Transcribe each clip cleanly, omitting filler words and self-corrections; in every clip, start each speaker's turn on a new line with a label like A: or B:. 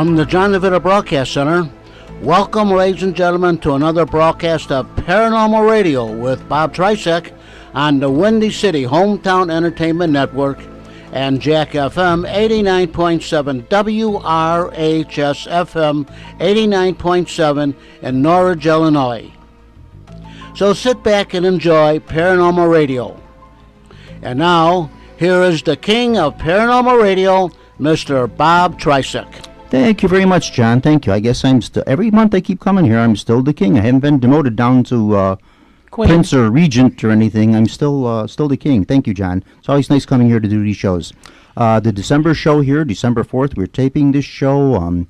A: From the John DeVita Broadcast Center, welcome, ladies and gentlemen, to another broadcast of Paranormal Radio with Bob Trzeciak on the Windy City Hometown Entertainment Network and Jack FM 89.7, WRHS FM 89.7 in Norridge, Illinois. So sit back and enjoy Paranormal Radio. And now, here is the king of Paranormal Radio, Mr. Bob Trzeciak.
B: Thank you very much, John. Thank you. I guess I'm still, every month I keep coming here, I'm still the king. I haven't been demoted down to Prince or Regent or anything. I'm still the king. Thank you, John. It's always nice coming here to do these shows. The December show here, December 4th, we're taping this show.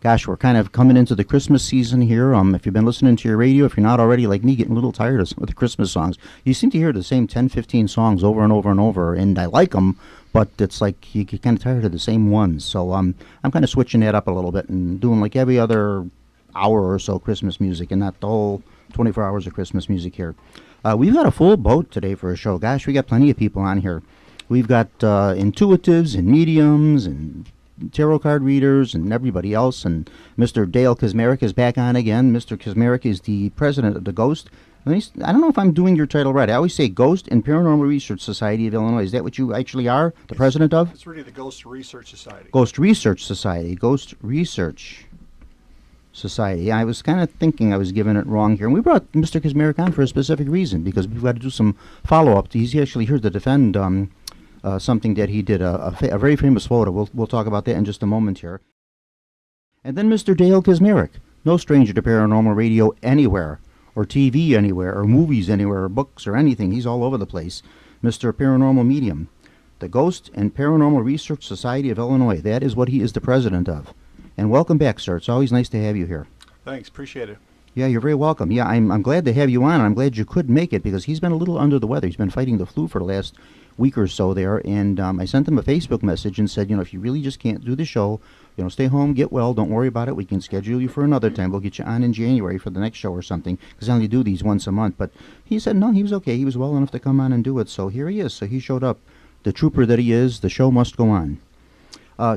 B: Gosh, we're kind of coming into the Christmas season here. If you've been listening to your radio, if you're not already, like me, getting a little tired of some of the Christmas songs. You seem to hear the same 10, 15 songs over and over and over, and I like them, but it's like you get kind of tired of the same ones. So I'm kind of switching that up a little bit and doing like every other hour or so Christmas music and not the whole 24 hours of Christmas music here. We've got a full boat today for a show. Gosh, we got plenty of people on here. We've got intuitives and mediums and tarot card readers and everybody else, and Mr. Dale Kaczmarek is back on again. Mr. Kaczmarek is the president of the Ghost. I don't know if I'm doing your title right. I always say Ghost and Paranormal Research Society of Illinois. Is that what you actually are, the president of?
C: It's really the Ghost Research Society.
B: Ghost Research Society. Ghost Research Society. I was kind of thinking I was giving it wrong here. And we brought Mr. Kaczmarek on for a specific reason, because we've got to do some follow-up. He's actually here to defend something that he did, a very famous photo. We'll talk about that in just a moment here. And then Mr. Dale Kaczmarek, no stranger to paranormal radio anywhere, or TV anywhere, or movies anywhere, or books or anything. He's all over the place. Mr. Paranormal Medium, the Ghost and Paranormal Research Society of Illinois. That is what he is the president of. And welcome back, sir. It's always nice to have you here.
C: Thanks, appreciate it.
B: Yeah, you're very welcome. Yeah, I'm glad to have you on, and I'm glad you could make it, because he's been a little under the weather. He's been fighting the flu for the last week or so there, and I sent him a Facebook message and said, if you really just can't do the show, stay home, get well, don't worry about it. We can schedule you for another time. We'll get you on in January for the next show or something, because I only do these once a month. But he said, no, he was okay. He was well enough to come on and do it, so here he is. So he showed up. The trooper that he is, the show must go on.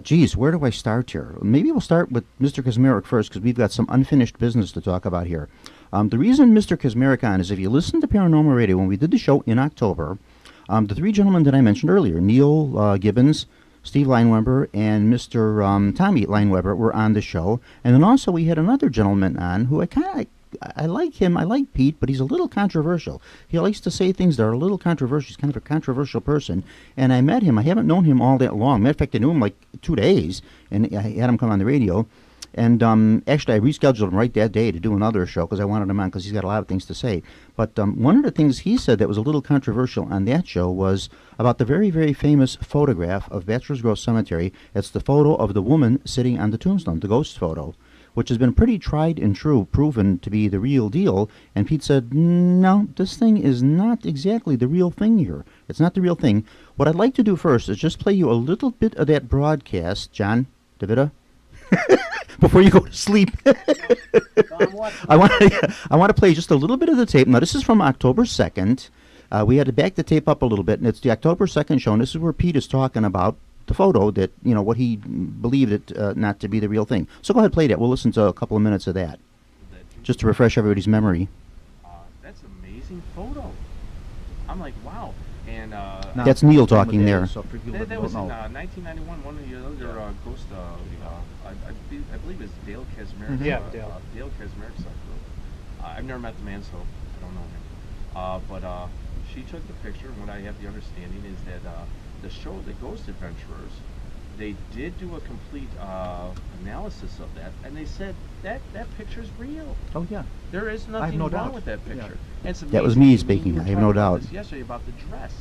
B: Geez, where do I start here? Maybe we'll start with Mr. Kaczmarek first, because we've got some unfinished business to talk about here. The reason Mr. Kaczmarek on is if you listen to Paranormal Radio, when we did the show in October, the three gentlemen that I mentioned earlier, Neil Gibbons, Steve Lineweber, and Mr. Tommy Lineweber were on the show. And then also we had another gentleman on who I like him. I like Pete, but he's a little controversial. He likes to say things that are a little controversial. He's kind of a controversial person. And I met him. I haven't known him all that long. Matter of fact, I knew him like 2 days, and I had him come on the radio. And actually, I rescheduled him right that day to do another show because I wanted him on because he's got a lot of things to say. But one of the things he said that was a little controversial on that show was about the very, very famous photograph of Bachelors Grove Cemetery. It's the photo of the woman sitting on the tombstone, the ghost photo, which has been pretty tried and true, proven to be the real deal. And Pete said, no, this thing is not exactly the real thing here. It's not the real thing. What I'd like to do first is just play you a little bit of that broadcast, John DeVita, before you go to sleep. I want to play just a little bit of the tape. Now, this is from October 2nd. We had to back the tape up a little bit, and it's the October 2nd show, and this is where Pete is talking about the photo that, what he believed it not to be the real thing. So go ahead, play that. We'll listen to a couple of minutes of that, just to refresh everybody's memory.
D: That's an amazing photo. I'm like, wow. And
B: that's Neil talking there.
D: So that was in 1991. One of the other ghost, I believe it's Dale Kaczmarek.
C: Yeah,
D: Dale Kaczmarek's group. I've never met the man, so I don't know him. But she took the picture, and what I have the understanding is that the show, the Ghost Adventurers, they did do a complete analysis of that, and they said that picture's real.
B: Oh yeah,
D: there is nothing wrong with that picture. Yeah.
B: That was me speaking. I have no doubt.
D: Yesterday about the dress.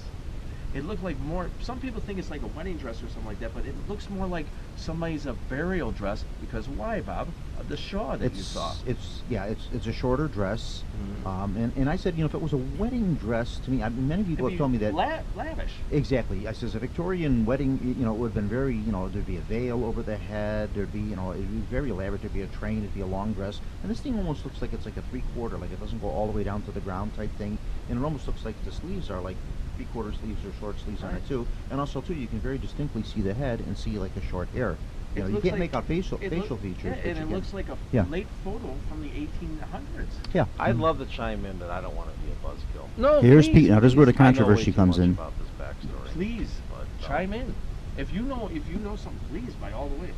D: It looked like more. Some people think it's like a wedding dress or something like that, but it looks more like somebody's a burial dress. Because why, Bob? The shawl that you saw.
B: It's a shorter dress. Mm-hmm. And I said, if it was a wedding dress, to me, many people have told me that.
D: Lavish.
B: Exactly. I says a Victorian wedding, it would have been very, there'd be a veil over the head. There'd be, it'd be very elaborate. There'd be a train. It'd be a long dress. And this thing almost looks like it's like a 3/4, like it doesn't go all the way down to the ground type thing. And it almost looks like the sleeves are like 3/4 sleeves or short sleeves on it too. And also too, you can very distinctly see the head and see like a short hair. You know, you
D: looks
B: can't
D: like-
B: make out facial
D: it
B: facial
D: look-
B: features.
D: Yeah,
B: but
D: and
B: you
D: it
B: can.
D: looks like a
B: Yeah.
D: late photo from the 1800s.
B: Yeah.
E: I'd love to chime in, but I don't want to be a buzzkill.
D: No,
B: Here's
D: please,
B: Pete. Now, this is where the
D: please,
E: I know way
B: controversy
E: too
B: comes
E: much
B: in.
E: about this backstory.
D: Please,
E: But,
D: chime in. If you know something, please, by all the way.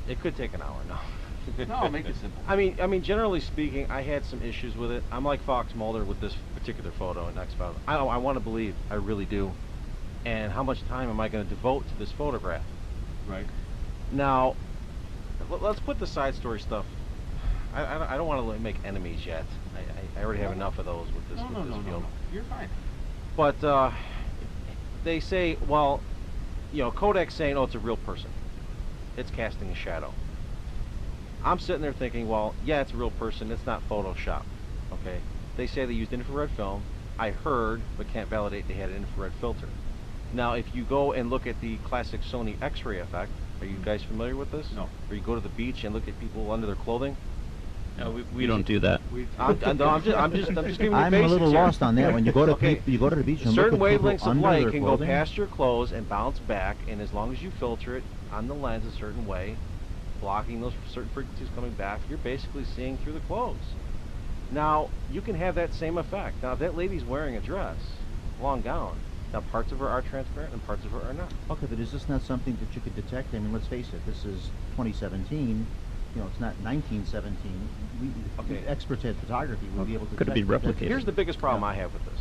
E: It could take an hour. No.
D: No, I'll make it simple.
E: I mean, generally speaking, I had some issues with it. I'm like Fox Mulder with this particular photo in X-Files. I want to believe, I really do. And how much time am I going to devote to this photograph?
D: Right.
E: Now, let's put the side story stuff. I don't want to make enemies yet. I already have enough of those with this.
D: No.
E: field.
D: You're fine.
E: But they say, well, Kodak's saying, oh, it's a real person. It's casting a shadow. I'm sitting there thinking, well, yeah, it's a real person. It's not Photoshop. Okay. They say they used infrared film. I heard, but can't validate, they had an infrared filter. Now, if you go and look at the classic Sony X-ray effect, are you guys familiar with this?
D: No.
E: Where you go to the beach and look at people under their clothing?
F: No, we don't do that.
E: I'm just giving you
B: I'm
E: basics
B: a little
E: here.
B: lost on that. When you go to
E: Okay.
B: you go to the beach and
E: Certain
B: look at people
E: wavelengths of
B: under
E: light
B: their
E: can
B: clothing.
E: go past your clothes and bounce back, and as long as you filter it on the lens a certain way, blocking those certain frequencies coming back, you're basically seeing through the clothes. Now, you can have that same effect. Now, if that lady's wearing a dress, long gown, now parts of her are transparent and parts of her are not.
B: Okay, but is this not something that you could detect? I mean, let's face it. This is 2017. It's not 1917.
E: Okay.
B: Experts at photography would be able to.
F: Could it be
B: detect that.
F: replicated?
E: Here's the biggest problem
B: Yeah.
E: I have with this.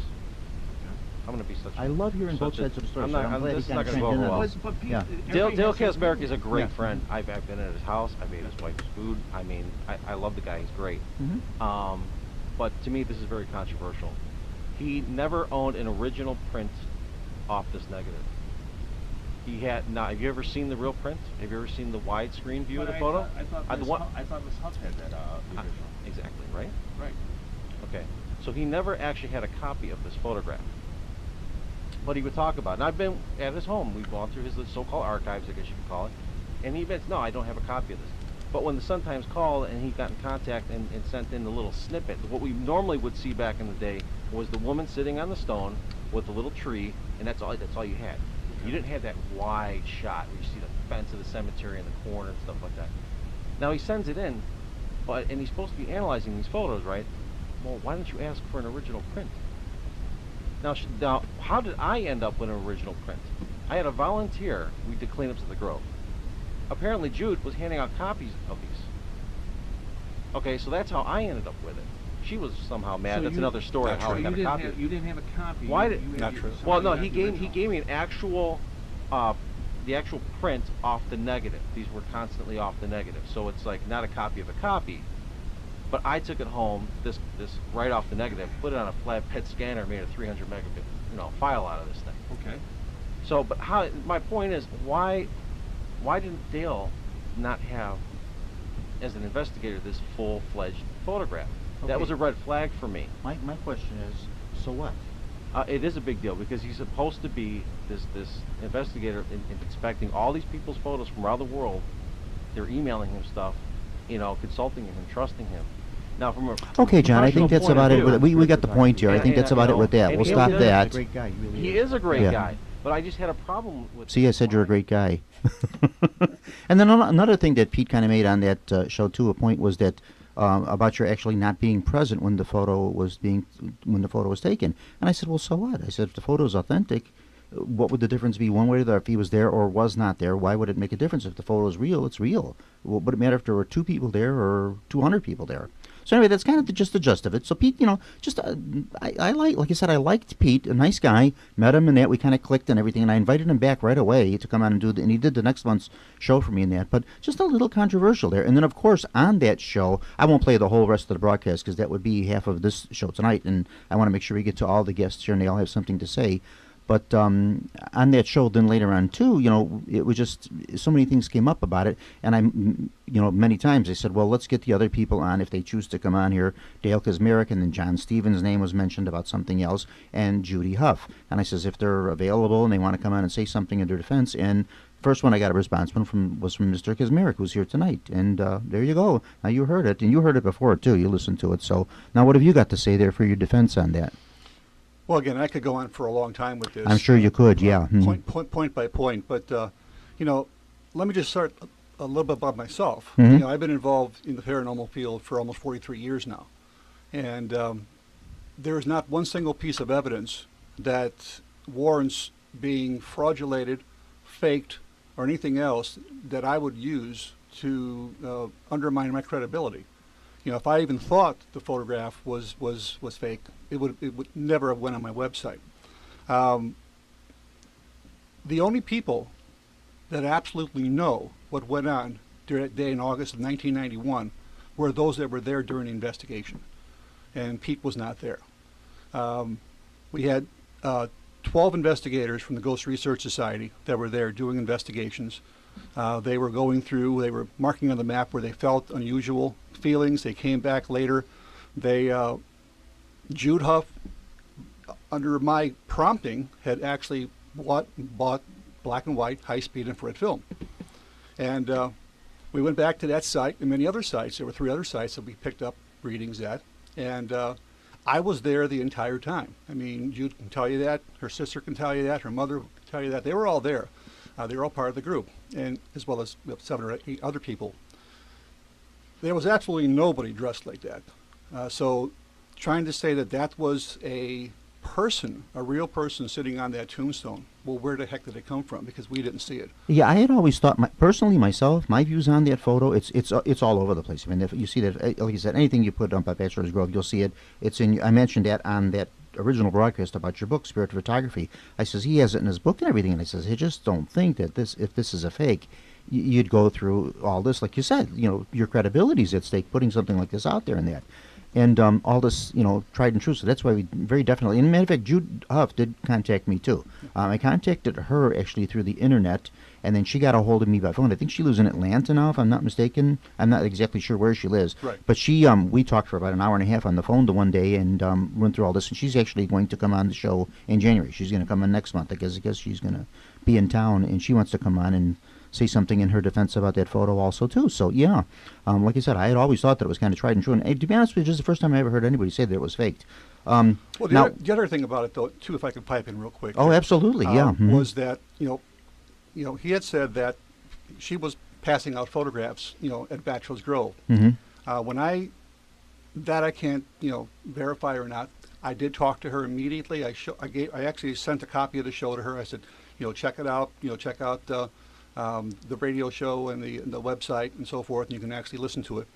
E: I'm going to be such
B: I love hearing both
E: such a-
B: sides of the story.
E: I'm
B: so
E: not-
B: I'm glad
E: this
B: he
E: is not
B: kind of
E: gonna go
B: chimed in on
E: well.
B: this.
D: But Pete,
B: Yeah.
E: Dale
D: everybody has
E: Kaczmarek
D: to-
E: is a great
B: Yeah.
E: friend. I've been at his house. I've ate his wife's food. I mean, I love the guy. He's great.
B: Mhm.
E: But to me, this is very controversial. He never owned an original print off this negative. He had not. Have you ever seen the real print? Have you ever seen the widescreen view of
D: But
E: the photo?
D: I thought
E: the one-
D: Miss Huff had that original.
E: Exactly, right?
D: Right.
E: Okay. So he never actually had a copy of this photograph. But he would talk about it. And I've been at his home. We've gone through his so-called archives, I guess you could call it. And he admits, no, I don't have a copy of this. But when the Sun-Times called and he got in contact and sent in the little snippet, what we normally would see back in the day was the woman sitting on the stone with the little tree, and that's all you had. You didn't have that wide shot where you see the fence of the cemetery in the corner and stuff like that. Now he sends it in, and he's supposed to be analyzing these photos, right? Well, why don't you ask for an original print? Now, how did I end up with an original print? I had a volunteer. We did cleanups at the Grove. Apparently, Jude was handing out copies of these. Okay, so that's how I ended up with it. She was somehow mad.
D: So
E: That's
D: you-
E: another story
C: Not
E: on how
C: true.
E: I
D: You
E: got a
D: didn't
E: copy.
D: have, you didn't have a copy.
E: Why
D: You-
E: did-
D: you-
C: Not
D: you-
C: true.
D: somehow
E: Well, no,
D: you
E: he
D: got the
E: gave
D: original.
E: me an the actual print off the negative. These were constantly off the negative, so it's like not a copy of a copy. But I took it home, this right off the negative, put it on a flatbed scanner, made a 300 megabit file out of this thing.
D: Okay.
E: So, but how? My point is, why didn't Dale not have, as an investigator, this full-fledged photograph? That
B: Okay.
E: was a red flag for me.
B: My question is, so what?
E: It is a big deal because he's supposed to be this investigator in inspecting all these people's photos from around the world. They're emailing him stuff, consulting him and trusting him. Now, from a
B: Okay, John, I think
E: professional
B: that's
E: point of
B: about it.
E: view-
B: We got the point here. I
E: And-
B: think that's
E: and,
B: about
E: you
B: it with
E: know,
B: that.
E: and
B: We'll
E: he
B: stop
E: is a
B: that. Great guy, he really
E: He is a great
B: Yeah.
E: guy, but I just had a problem with.
B: See, I said you're a great guy. And then another thing that Pete kind of made on that show too, a point was that about your actually not being present when the photo was taken. And I said, well, so what? I said, if the photo is authentic, what would the difference be one way or the other? If he was there or was not there, why would it make a difference? If the photo is real, it's real. Well, would it matter if there were 2 people there or 200 people there? So anyway, that's kind of just the gist of it. So Pete, I like I said, I liked Pete, a nice guy. Met him and that we kind of clicked and everything, and I invited him back right away to come on and and he did the next month's show for me and that. But just a little controversial there. And then of course on that show, I won't play the whole rest of the broadcast because that would be half of this show tonight, and I want to make sure we get to all the guests here and they all have something to say. But on that show, then later on too, it was just so many things came up about it, and many times I said, well, let's get the other people on if they choose to come on here. Dale Kaczmarek, and then John Stevens' name was mentioned about something else, and Jude Huff. And I says if they're available and they want to come on and say something in their defense, and first one I got a response was from Mr. Kaczmarek, who's here tonight, and there you go. Now you heard it, and you heard it before too. You listened to it. So now what have you got to say there for your defense on that?
C: Well, again, I could go on for a long time with this.
B: I'm sure you could, yeah. Mhm.
C: Point by point. But, let me just start a little bit about myself.
B: Mhm.
C: You know, I've been involved in the paranormal field for almost 43 years now, and there is not one single piece of evidence that warrants being fraudulated, faked, or anything else that I would use to undermine my credibility. You know, if I even thought the photograph was fake, it would never have went on my website. The only people that absolutely know what went on during that day in August of 1991 were those that were there during the investigation, and Pete was not there. We had 12 investigators from the Ghost Research Society that were there doing investigations. They were going through, they were marking on the map where they felt unusual feelings. They came back later. Jude Huff, under my prompting, had actually bought black and white, high-speed infrared film. And we went back to that site and many other sites. There were 3 other sites that we picked up readings at. And I was there the entire time. I mean, Jude can tell you that. Her sister can tell you that. Her mother can tell you that. They were all there. They were all part of the group, and as well as 7 or 8 other people. There was absolutely nobody dressed like that. So trying to say that that was a person, a real person sitting on that tombstone, well, where the heck did it come from? Because we didn't see it.
B: Yeah, I had always thought, personally myself, my views on that photo, it's all over the place. I mean, if you see that, like you said, anything you put up at Bachelors Grove, you'll see it. It's in. I mentioned that on that original broadcast about your book, Spirit Photography. I says he has it in his book and everything, and I says I just don't think that if this is a fake, you'd go through all this, like you said. You know, your credibility's at stake putting something like this out there and that. And all this, you know, tried and true. So that's why we very definitely. And matter of fact, Jude Huff did contact me too. I contacted her actually through the internet, and then she got a hold of me by phone. I think she lives in Atlanta now, if I'm not mistaken. I'm not exactly sure where she lives.
C: Right.
B: But she, we talked for about an hour and a half on the phone the one day, and went through all this. And she's actually going to come on the show in January. She's going to come on next month. I guess she's going to be in town, and she wants to come on and say something in her defense about that photo also too. So yeah, like I said, I had always thought that it was kind of tried and true. And to be honest with you, this is the first time I ever heard anybody say that it was faked.
C: Well, the other thing about it, though, too, if I could pipe in real quick.
B: Oh, absolutely, yeah.
C: Was that you know he had said that she was passing out photographs, you know, at Bachelors Grove. When I can't verify or not. I did talk to her immediately. I actually sent a copy of the show to her. I said, check it out. Check out the radio show and the website and so forth, and you can actually listen to it.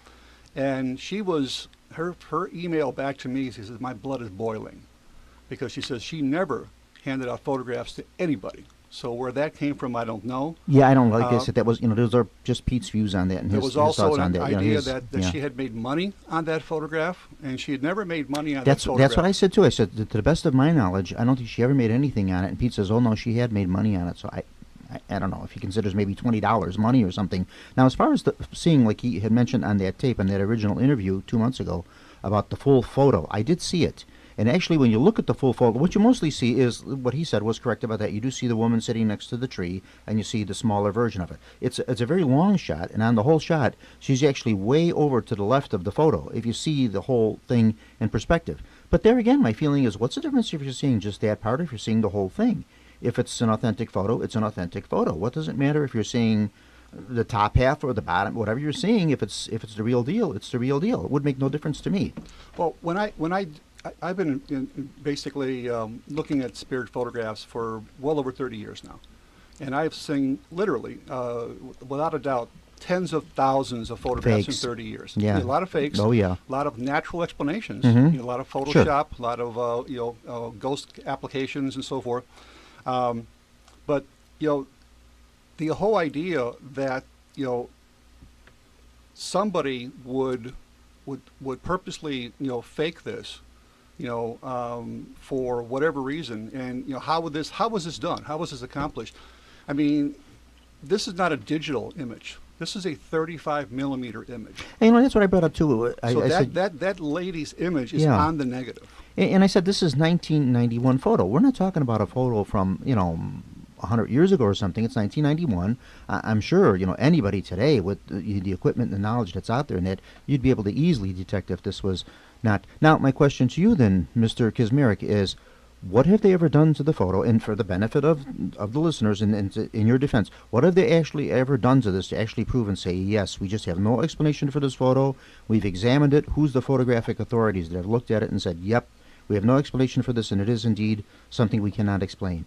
C: And she was her email back to me. She says my blood is boiling, because she says she never handed out photographs to anybody. So where that came from, I don't know.
B: Yeah, I don't like I said that was those are just Pete's views on that and
C: there
B: his
C: was also
B: thoughts
C: an
B: on that.
C: idea that she had made money on that photograph, and she had never made money on that photograph.
B: That's what I said too. I said to the best of my knowledge, I don't think she ever made anything on it. And Pete says, oh no, she had made money on it. So I don't know if he considers maybe $20 money or something. Now, as far as seeing, like he had mentioned on that tape, on that original interview 2 months ago, about the full photo, I did see it. And actually, when you look at the full photo, what you mostly see is what he said was correct about that. You do see the woman sitting next to the tree, and you see the smaller version of it. It's a very long shot, and on the whole shot, she's actually way over to the left of the photo, if you see the whole thing in perspective. But there again, my feeling is, what's the difference if you're seeing just that part or if you're seeing the whole thing? If it's an authentic photo, it's an authentic photo. What does it matter if you're seeing the top half or the bottom? Whatever you're seeing, if it's the real deal, it's the real deal. It would make no difference to me.
C: Well, I've been basically looking at spirit photographs for well over 30 years now. And I've seen literally, without a doubt, tens of thousands of photographs
B: Fakes.
C: in 30 years.
B: Yeah.
C: A lot of fakes.
B: Oh, yeah.
C: A lot of natural explanations.
B: Mhm.
C: A lot of Photoshop.
B: Sure.
C: A lot of ghost applications and so forth. But the whole idea that somebody would purposely fake this, for whatever reason, and how was this done? How was this accomplished? I mean, this is not a digital image. This is a 35 millimeter image.
B: And that's what I brought up too.
C: So
B: I said,
C: that lady's image is
B: Yeah.
C: on the negative.
B: and I said, this is 1991 photo. We're not talking about a photo from 100 years ago or something. It's 1991. I'm sure anybody today with the equipment and the knowledge that's out there, and that you'd be able to easily detect if this was not. Now, my question to you then, Mr. Kaczmarek, is What have they ever done to the photo? And for the benefit of the listeners, and in your defense, what have they actually ever done to this to actually prove and say, yes, we just have no explanation for this photo, we've examined it, who's the photographic authorities that have looked at it and said, yep, we have no explanation for this, and it is indeed something we cannot explain?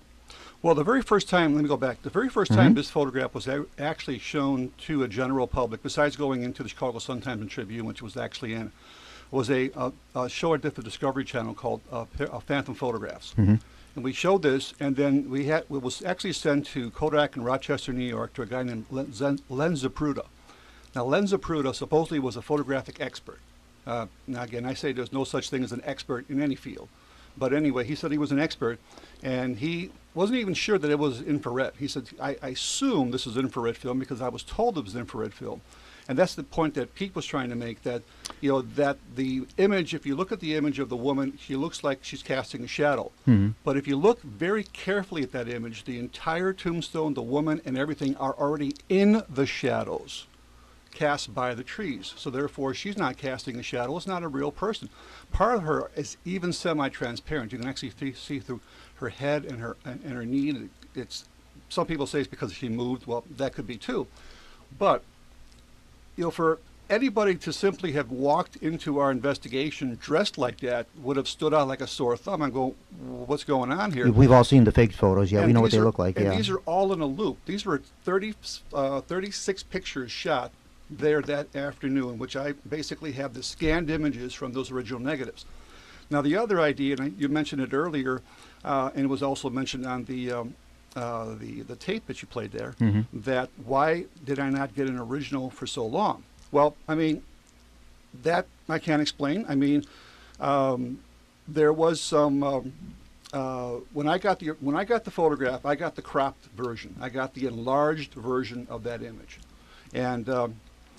C: Well, the very first time, let me go back. The very first time this photograph was actually shown to a general public, besides going into the Chicago Sun-Times and Tribune, which was actually in, was a show I did for the Discovery Channel called Phantom Photographs. And we showed this, and then it was actually sent to Kodak in Rochester, New York, to a guy named Len Zapruder. Now, Len Zapruder supposedly was a photographic expert. Now, again, I say there's no such thing as an expert in any field. But anyway, he said he was an expert, and he wasn't even sure that it was infrared. He said, I assume this is infrared film because I was told it was infrared film. And that's the point that Pete was trying to make, that, you know, that the image, if you look at the image of the woman, she looks like she's casting a shadow. But if you look very carefully at that image, the entire tombstone, the woman, and everything are already in the shadows cast by the trees. So therefore, she's not casting a shadow. It's not a real person. Part of her is even semi-transparent. You can actually see through her head and her knee. It's, some people say it's because she moved. Well, that could be too. But, you know, for anybody to simply have walked into our investigation dressed like that would have stood out like a sore thumb and go, what's going on here?
B: We've all seen the fake photos. Yeah,
C: And
B: we know what
C: these
B: they
C: are-
B: look like.
C: And
B: Yeah.
C: these are all in a loop. These were 36 pictures shot there that afternoon, which I basically have the scanned images from those original negatives. Now, the other idea, and you mentioned it earlier, and it was also mentioned on the tape that you played there, that why did I not get an original for so long? Well, I mean, that I can't explain. I mean, there was some when I got the photograph, I got the cropped version. I got the enlarged version of that image, and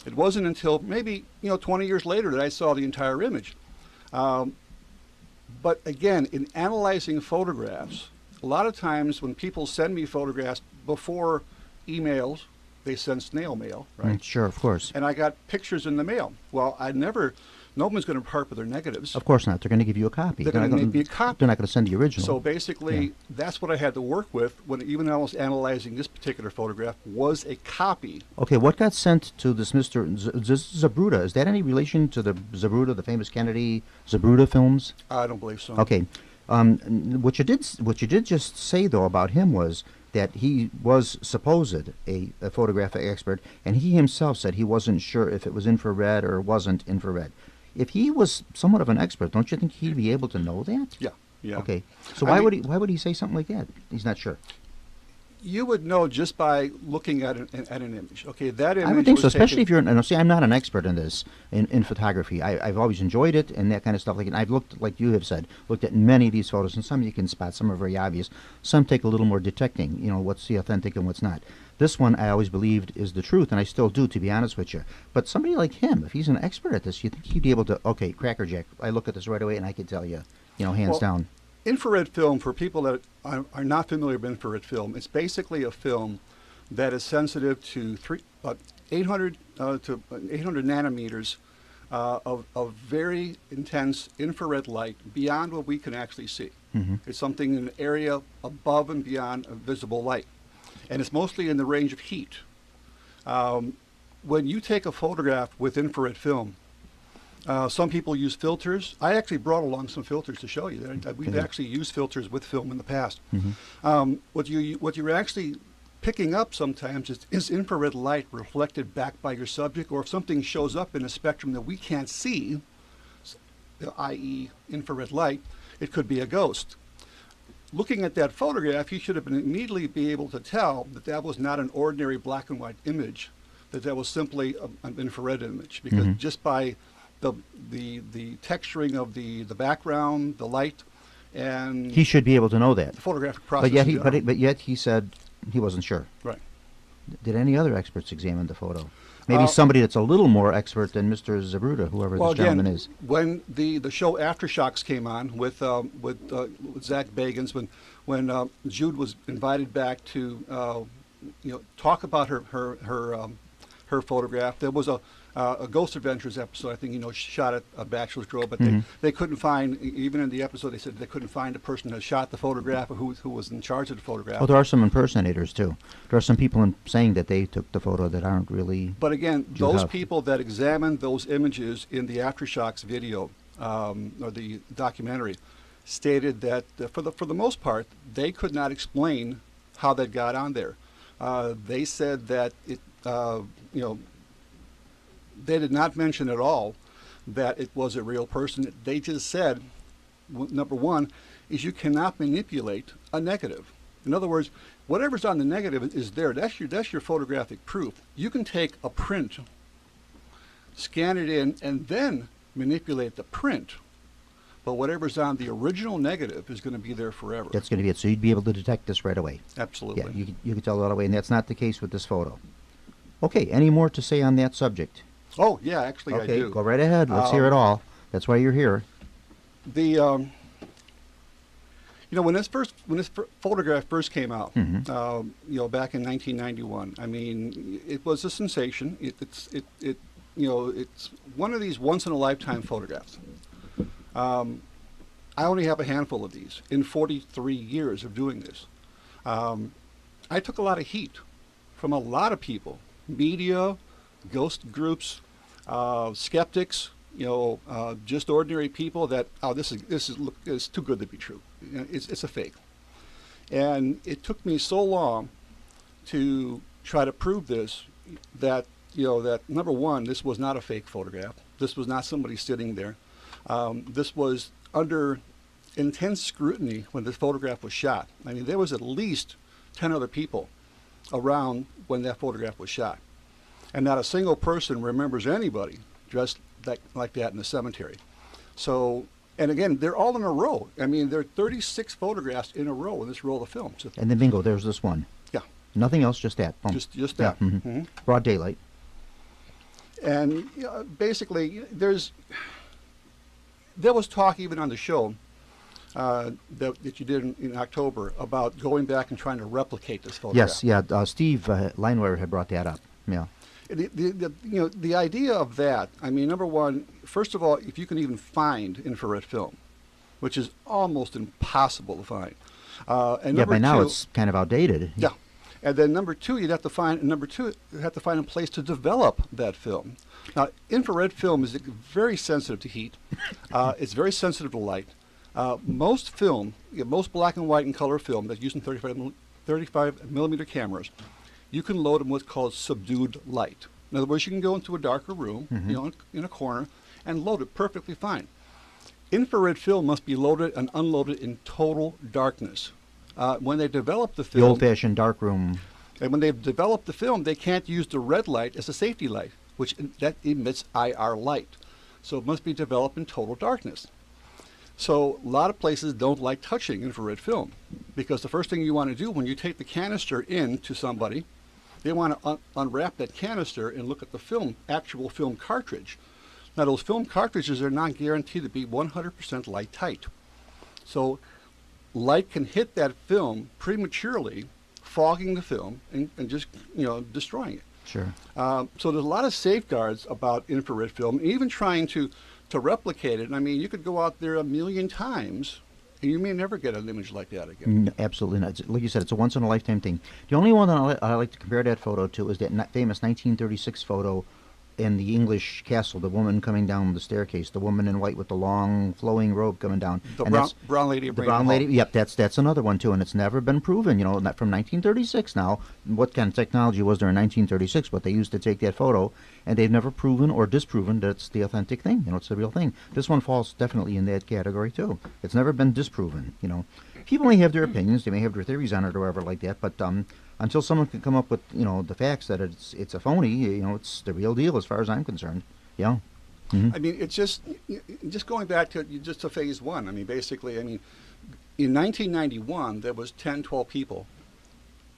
C: it wasn't until maybe 20 years later that I saw the entire image. But again, in analyzing photographs, a lot of times when people send me photographs before emails, they send snail mail, right?
B: Sure, of course.
C: And I got pictures in the mail. Well, no one's going to part with their negatives.
B: Of course not. They're going to give you a copy.
C: They're going to make me a copy.
B: They're not going to send the original.
C: So basically, that's what I had to work with when I was analyzing this particular photograph, was a copy.
B: Okay, what got sent to this Mr. Zapruder? Is that any relation to the Zapruder, the famous Kennedy Zapruder films?
C: I don't believe so.
B: Okay. What you did just say, though, about him was that he was supposed a photographic expert, and he himself said he wasn't sure if it was infrared or wasn't infrared. If he was somewhat of an expert, don't you think he'd be able to know that?
C: Yeah.
B: Okay. So
C: I
B: why
C: mean,
B: would he say something like that? He's not sure.
C: You would know just by looking at an image. Okay, that image
B: I would think so,
C: was
B: especially
C: taken-
B: if you're. See, I'm not an expert in this, in photography. I've always enjoyed it and that kind of stuff. And I've looked, like you have said, looked at many of these photos, and some you can spot, some are very obvious. Some take a little more detecting. What's the authentic and what's not. This one I always believed is the truth, and I still do, to be honest with you. But somebody like him, if he's an expert at this, you think he'd be able to? Okay, Cracker Jack. I look at this right away, and I can tell you, hands
C: Well,
B: down.
C: Infrared film, for people that are not familiar with infrared film, it's basically a film that is sensitive to 800 nanometers of very intense infrared light beyond what we can actually see. It's something in an area above and beyond visible light. And it's mostly in the range of heat. When you take a photograph with infrared film, some people use filters. I actually brought along some filters to show you. We've actually used filters with film in the past. What you're actually picking up sometimes is infrared light reflected back by your subject, or if something shows up in a spectrum that we can't see, i.e. infrared light, it could be a ghost. Looking at that photograph, you should have immediately be able to tell that that was not an ordinary black and white image, that was simply an infrared image, because just by the texturing of the background, the light, and
B: He should be able to know that.
C: the photographic process.
B: But yet he said he wasn't sure.
C: Right.
B: Did any other experts examine the photo? Maybe somebody that's a little more expert than Mr. Zapruder, whoever
C: Well,
B: this gentleman
C: again,
B: is.
C: when the show Aftershocks came on with Zach Bagans, when Jude was invited back to talk about her photograph, there was a Ghost Adventures episode. I think shot at Bachelors Grove, but
B: Mhm.
C: they couldn't find, even in the episode, they said they couldn't find the person that shot the photograph or who was in charge of the photograph.
B: Oh, there are some impersonators too. There are some people saying that they took the photo that aren't really.
C: But again,
B: Jude
C: those
B: Huff.
C: people that examined those images in the Aftershocks video or the documentary stated that for the most part, they could not explain how that got on there. They said that it, they did not mention at all that it was a real person. They just said, number one, is you cannot manipulate a negative. In other words, whatever's on the negative is there. That's your photographic proof. You can take a print, scan it in, and then manipulate the print. But whatever's on the original negative is going to be there forever.
B: That's going to be it. So you'd be able to detect this right away.
C: Absolutely.
B: Yeah, you could tell right away, and that's not the case with this photo. Okay, any more to say on that subject?
C: Oh, yeah, actually I do.
B: Okay, go right ahead. Let's hear it all. That's why you're here.
C: The when this photograph first came out,
B: Mhm.
C: Back in 1991, I mean, it was a sensation. It's one of these once in a lifetime photographs. I only have a handful of these in 43 years of doing this. I took a lot of heat from a lot of people, media, ghost groups, skeptics, just ordinary people that, this is too good to be true. It's a fake. And it took me so long to try to prove this, that number one, this was not a fake photograph. This was not somebody sitting there. This was under intense scrutiny when this photograph was shot. I mean, there was at least 10 other people around when that photograph was shot. And not a single person remembers anybody dressed like that in the cemetery. So, and again, they're all in a row. I mean, there are 36 photographs in a row in this roll of film. So,
B: And then bingo, there's this one.
C: yeah,
B: Nothing else, just that. Boom.
C: just that.
B: Yeah, mhm.
C: Mhm.
B: Broad daylight.
C: And basically, there was talk even on the show that you did in October about going back and trying to replicate this photograph.
B: Yes, yeah. Steve Leinweber had brought that up. Yeah.
C: The idea of that, I mean, number one, first of all, if you can even find infrared film, which is almost impossible to find. And
B: Yeah,
C: number
B: by now
C: two,
B: it's kind of outdated.
C: yeah. And then number two, you have to find a place to develop that film. Now, infrared film is very sensitive to heat. It's very sensitive to light. Most film, most black and white and color film that's using 35 millimeter cameras, you can load them with what's called subdued light. In other words, you can go into a darker room, in a corner, and load it perfectly fine. Infrared film must be loaded and unloaded in total darkness. When they develop the
B: The
C: film,
B: old-fashioned darkroom.
C: and when they've developed the film, they can't use the red light as a safety light, which that emits IR light. So it must be developed in total darkness. So a lot of places don't like touching infrared film, because the first thing you want to do when you take the canister in to somebody, they want to unwrap that canister and look at the film, actual film cartridge. Now those film cartridges are not guaranteed to be 100% light tight. So light can hit that film prematurely, fogging the film and just destroying it.
B: Sure.
C: So there's a lot of safeguards about infrared film, even trying to replicate it. I mean, you could go out there 1,000,000 times, and you may never get an image like that again.
B: No, absolutely not. Like you said, it's a once-in-a-lifetime thing. The only one that I like to compare that photo to is that famous 1936 photo in the English castle, the woman coming down the staircase, the woman in white with the long flowing robe coming down.
C: The
B: And
C: brown lady of
B: the
C: Rainbow
B: brown lady,
C: Hall.
B: yep, that's another one too, and it's never been proven. Not from 1936 now. What kind of technology was there in 1936? But they used to take that photo, and they've never proven or disproven that it's the authentic thing. It's the real thing. This one falls definitely in that category too. It's never been disproven. People may have their opinions, they may have their theories on it or whatever like that, but until someone can come up with the facts that it's a phony, it's the real deal as far as I'm concerned. Yeah. Mhm.
C: I mean, it's just going back to phase one. I mean, basically, in 1991, there was 10, 12 people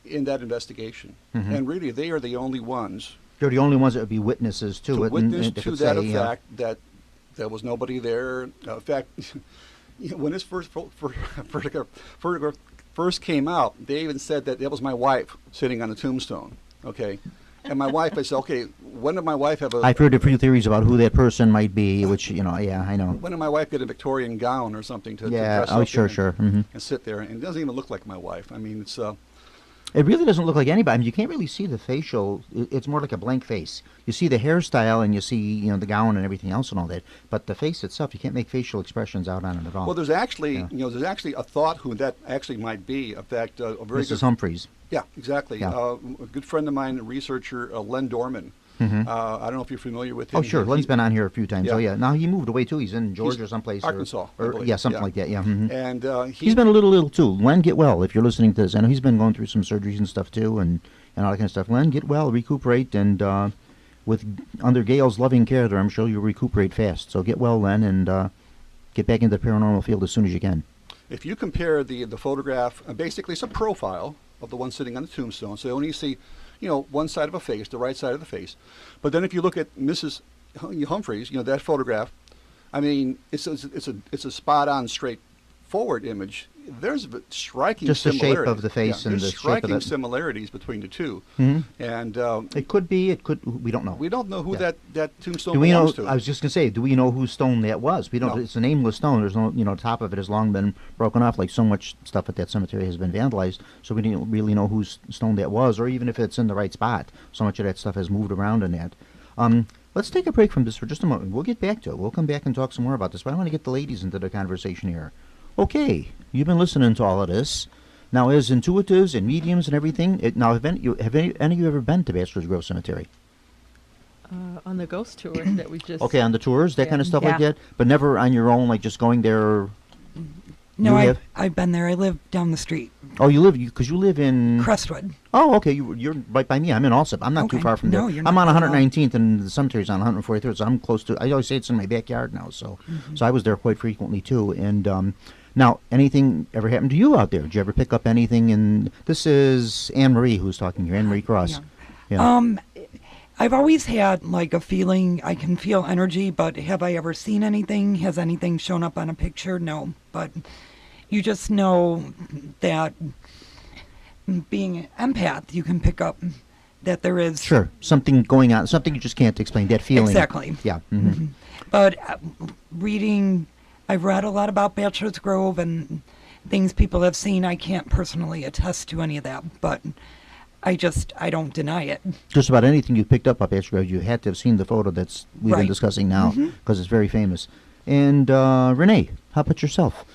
C: in that investigation.
B: Mhm.
C: And really, they are the only ones
B: They're the only ones that would be witnesses to
C: to
B: it.
C: witness
B: and they
C: to
B: could
C: that
B: say,
C: effect that there was nobody there. In fact, when this photograph first came out, they even said that was my wife sitting on the tombstone. Okay, And my wife, I said, okay, when did my wife have a...
B: I've heard a few theories about who that person might be, which, yeah, I know.
C: When did my wife get a Victorian gown or something to
B: Yeah,
C: dress up
B: sure,
C: in
B: sure.
C: and sit there? And it doesn't even look like my wife. I mean, it's...
B: It really doesn't look like anybody. I mean, you can't really see the facial. It's more like a blank face. You see the hairstyle and you see, the gown and everything else and all that. But the face itself, you can't make facial expressions out on it at all.
C: Well, there's actually, there's actually a thought who that actually might be. In fact, a very
B: Mrs. Humphreys.
C: Yeah, exactly.
B: Yeah.
C: A good friend of mine, a researcher, Len Dorman.
B: Mm-hmm.
C: I don't know if you're familiar with him.
B: Oh, sure. Len's been on here a few times.
C: Yeah.
B: Oh, yeah. Now he moved away, too. He's in Georgia or someplace.
C: Arkansas, I
B: Or
C: believe.
B: yeah, something
C: Yeah.
B: like that, yeah. Mm-hmm.
C: And
B: He's been a little ill, too. Len, get well if you're listening to this. I know he's been going through some surgeries and stuff, too, and all that kind of stuff. Len, get well, recuperate, and under Gail's loving care there, I'm sure you'll recuperate fast. So get well, Len, and get back into the paranormal field as soon as you can.
C: if you compare the photograph, basically it's a profile of the one sitting on the tombstone. So you only see, one side of a face, the right side of the face. But then if you look at Mrs. Humphreys, that photograph, I mean, it's a spot-on, straightforward image. There's striking
B: just the
C: similarities.
B: shape of the face and the
C: there's
B: shape of
C: striking
B: the
C: similarities between the two.
B: Mm-hmm.
C: And
B: it could be. It could. We don't know.
C: we don't know who that tombstone
B: Do we know?
C: belongs to.
B: I was just gonna say. Do we know whose stone that was? We don't.
C: No.
B: It's a nameless stone. There's no. Top of it has long been broken off. Like so much stuff at that cemetery has been vandalized. So we didn't really know whose stone that was, or even if it's in the right spot. So much of that stuff has moved around in that. Let's take a break from this for just a moment. We'll get back to it. We'll come back and talk some more about this. But I want to get the ladies into the conversation here. Okay, you've been listening to all of this. Now, as intuitives and mediums and everything, have any of you ever been to Bachelors Grove Cemetery?
G: On the ghost tour that we just...
B: Okay, on the tours, that kind of stuff like that? But never on your own, like just going there?
H: No,
B: You have?
H: I've been there. I live down the street,
B: Oh, you live in...
H: Crestwood.
B: Oh, okay, you're right by me. I'm in Alsip. I'm not too
H: Okay.
B: far from there.
H: No, you're
B: I'm
H: not
B: on
H: at all.
B: 119th, and the cemetery's on 143rd, so I'm close to... I always say it's in my backyard now, so I was there quite frequently, too. And now, anything ever happened to you out there? Did you ever pick up anything? And this is Anne-Marie who's talking here, Anne-Marie Cross.
H: Yeah. I've always had like a feeling I can feel energy, but have I ever seen anything? Has anything shown up on a picture? No, but you just know that being an empath, you can pick up that there is...
B: Sure, something going on, something you just can't explain, that feeling.
H: Exactly.
B: Yeah. Mm-hmm.
H: But I've read a lot about Bachelors Grove and things people have seen. I can't personally attest to any of that, but I don't deny it.
B: Just about anything you picked up Bachelors Grove, you had to have seen the photo that's we've been
H: Right.
B: discussing now, because it's very famous. And Renee, how about yourself?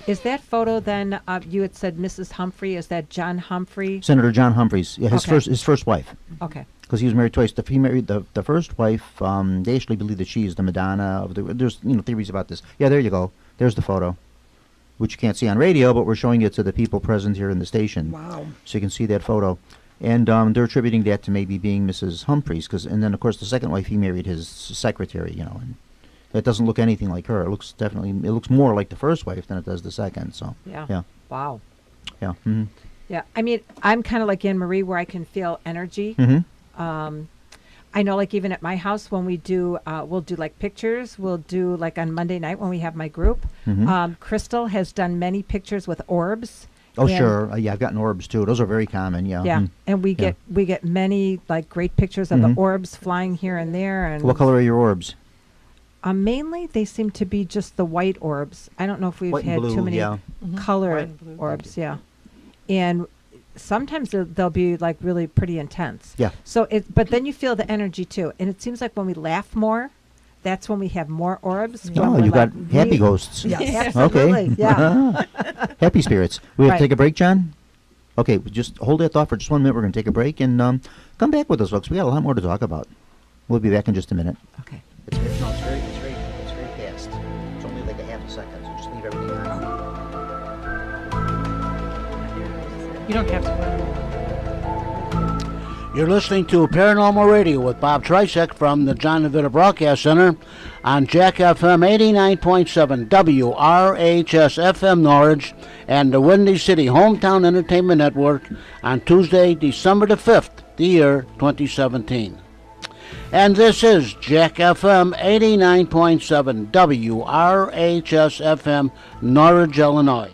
I: Is that photo then, you had said Mrs. Humphrey, is that John Humphrey?
B: Senator John Humphreys, yeah,
I: Okay.
B: his first wife.
I: Okay.
B: Because he was married twice. He married the first wife. They actually believe that she is the Madonna of the. There's theories about this. Yeah, there you go. There's the photo, which you can't see on radio, but we're showing it to the people present here in the station.
H: Wow.
B: So you can see that photo, and they're attributing that to maybe being Mrs. Humphreys. And then of course the second wife he married his secretary. And that doesn't look anything like her. It looks more like the first wife than it does the second. So
I: Yeah.
B: yeah,
I: Wow.
B: yeah. Mm-hmm.
I: Yeah. I mean, I'm kind of like Anne-Marie where I can feel energy.
B: Mm-hmm.
I: I know, like, even at my house when we do, we'll do, like, pictures. We'll do, like, on Monday night when we have my group. Crystal has done many pictures with orbs.
B: Oh,
I: and-
B: sure. Yeah, I've gotten orbs, too. Those are very common, yeah.
I: Yeah.
B: Mm.
I: And we
B: Yeah.
I: get many, like, great pictures of the orbs flying here and there. And
B: What color are your orbs?
I: mainly, they seem to be just the white orbs. I don't know if we've
B: White and
I: had
B: blue,
I: too many
B: yeah.
I: color
G: White and blue.
I: orbs. Yeah. And sometimes they'll be, like, really pretty intense.
B: Yeah.
I: So but then you feel the energy too, and it seems like when we laugh more, that's when we have more orbs. when
B: Oh,
I: we're,
B: you got
I: like,
B: happy
I: really-
B: ghosts.
I: Yes,
B: Okay.
I: absolutely. Yeah.
B: Happy spirits. We have to
I: Right.
B: take a break, John? Okay, just hold that thought for just 1 minute. We're going to take a break and come back with us, folks. We got a lot more to talk about. We'll be back in just a minute.
I: Okay.
B: It's very fast. It's only like a half a second, so just leave everything on.
G: You don't have to.
A: You're listening to Paranormal Radio with Bob Trzeciak from the John DeVita Broadcast Center on Jack FM 89.7 WRHS FM Norwich and the Windy City Hometown Entertainment Network on Tuesday, December the 5th, the year 2017. And this is Jack FM 89.7 WRHS FM Norwich, Illinois.